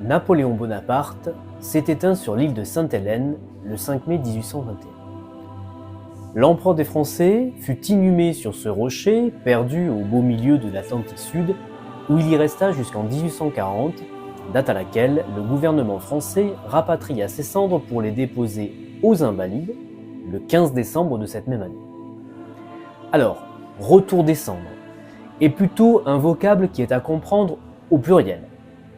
Napoléon Bonaparte s'est éteint sur l'île de Sainte-Hélène le 5 mai 1821. L'empereur des Français fut inhumé sur ce rocher, perdu au beau milieu de l'Atlantique Sud, où il y resta jusqu'en 1840, date à laquelle le gouvernement français rapatria ses cendres pour les déposer aux Invalides le 15 décembre de cette même année. Alors, retour des cendres est plutôt un vocable qui est à comprendre au pluriel,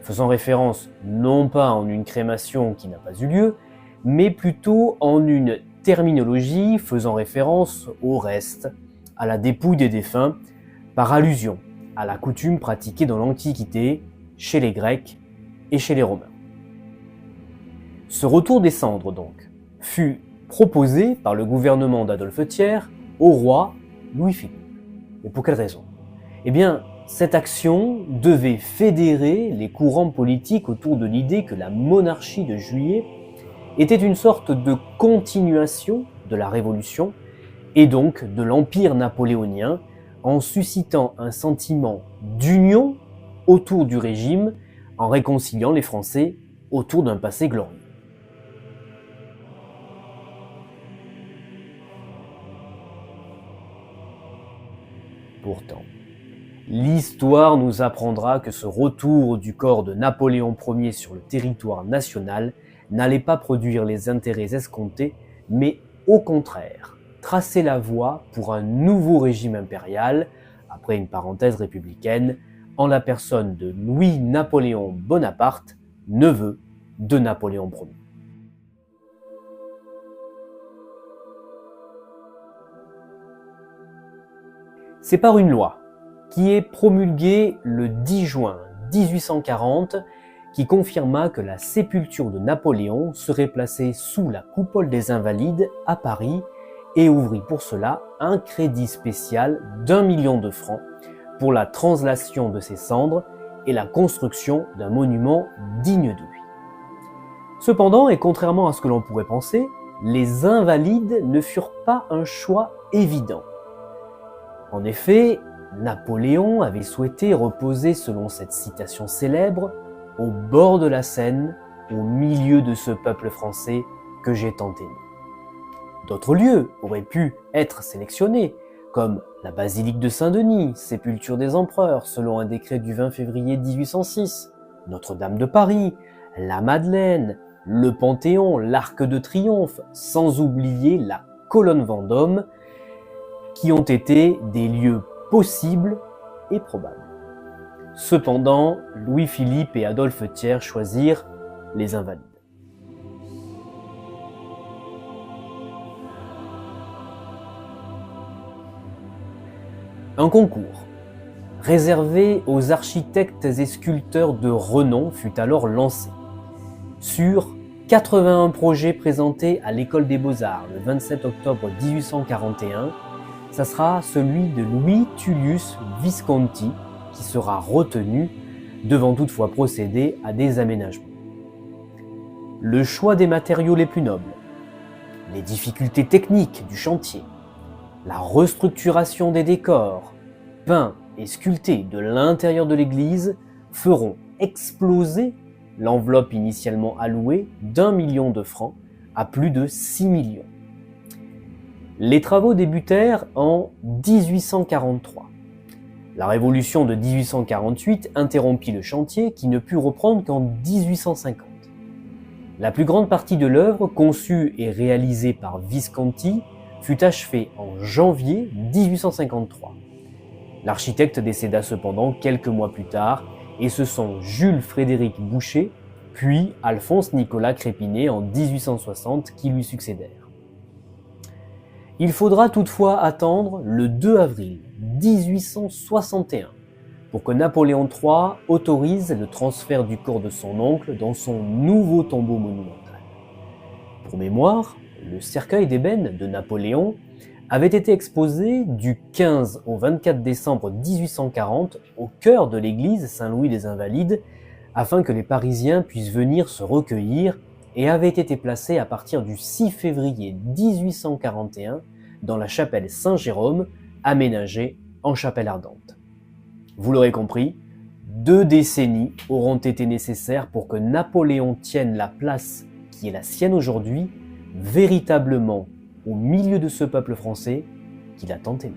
faisant référence non pas en une crémation qui n'a pas eu lieu, mais plutôt en une terminologie faisant référence au reste, à la dépouille des défunts, par allusion à la coutume pratiquée dans l'Antiquité, chez les Grecs et chez les Romains. Ce retour des cendres, donc, fut proposé par le gouvernement d'Adolphe Thiers au roi Louis-Philippe. Et pour quelle raison ? Eh bien, cette action devait fédérer les courants politiques autour de l'idée que la monarchie de Juillet était une sorte de continuation de la Révolution et donc de l'Empire napoléonien, en suscitant un sentiment d'union autour du régime, en réconciliant les Français autour d'un passé glorieux. Pourtant, l'histoire nous apprendra que ce retour du corps de Napoléon Ier sur le territoire national n'allait pas produire les intérêts escomptés, mais au contraire, tracer la voie pour un nouveau régime impérial, après une parenthèse républicaine, en la personne de Louis-Napoléon Bonaparte, neveu de Napoléon Ier. C'est par une loi qui est promulguée le 10 juin 1840 qui confirma que la sépulture de Napoléon serait placée sous la coupole des Invalides à Paris et ouvrit pour cela un crédit spécial d'1 million de francs pour la translation de ses cendres et la construction d'un monument digne de lui. Cependant, et contrairement à ce que l'on pourrait penser, les Invalides ne furent pas un choix évident. En effet, Napoléon avait souhaité reposer, selon cette citation célèbre, au bord de la Seine, au milieu de ce peuple français que j'ai tant aimé. D'autres lieux auraient pu être sélectionnés, comme la basilique de Saint-Denis, sépulture des empereurs selon un décret du 20 février 1806, Notre-Dame de Paris, la Madeleine, le Panthéon, l'Arc de Triomphe, sans oublier la colonne Vendôme, qui ont été des lieux possibles et probables. Cependant, Louis-Philippe et Adolphe Thiers choisirent les Invalides. Un concours, réservé aux architectes et sculpteurs de renom, fut alors lancé. Sur 81 projets présentés à l'École des Beaux-Arts le 27 octobre 1841, ça sera celui de Louis Tullius Visconti qui sera retenu, devant toutefois procéder à des aménagements. Le choix des matériaux les plus nobles, les difficultés techniques du chantier, la restructuration des décors, peints et sculptés de l'intérieur de l'église feront exploser l'enveloppe initialement allouée d'1 million de francs à plus de 6 millions. Les travaux débutèrent en 1843. La Révolution de 1848 interrompit le chantier qui ne put reprendre qu'en 1850. La plus grande partie de l'œuvre, conçue et réalisée par Visconti, fut achevée en janvier 1853. L'architecte décéda cependant quelques mois plus tard et ce sont Jules-Frédéric Boucher puis Alphonse Nicolas Crépinet en 1860 qui lui succédèrent. Il faudra toutefois attendre le 2 avril 1861 pour que Napoléon III autorise le transfert du corps de son oncle dans son nouveau tombeau monumental. Pour mémoire, le cercueil d'ébène de Napoléon avait été exposé du 15 au 24 décembre 1840 au cœur de l'église Saint-Louis des Invalides afin que les Parisiens puissent venir se recueillir et avait été placé à partir du 6 février 1841 dans la chapelle Saint-Jérôme, aménagée en chapelle ardente. Vous l'aurez compris, 2 décennies auront été nécessaires pour que Napoléon tienne la place qui est la sienne aujourd'hui, véritablement au milieu de ce peuple français qu'il a tant aimé.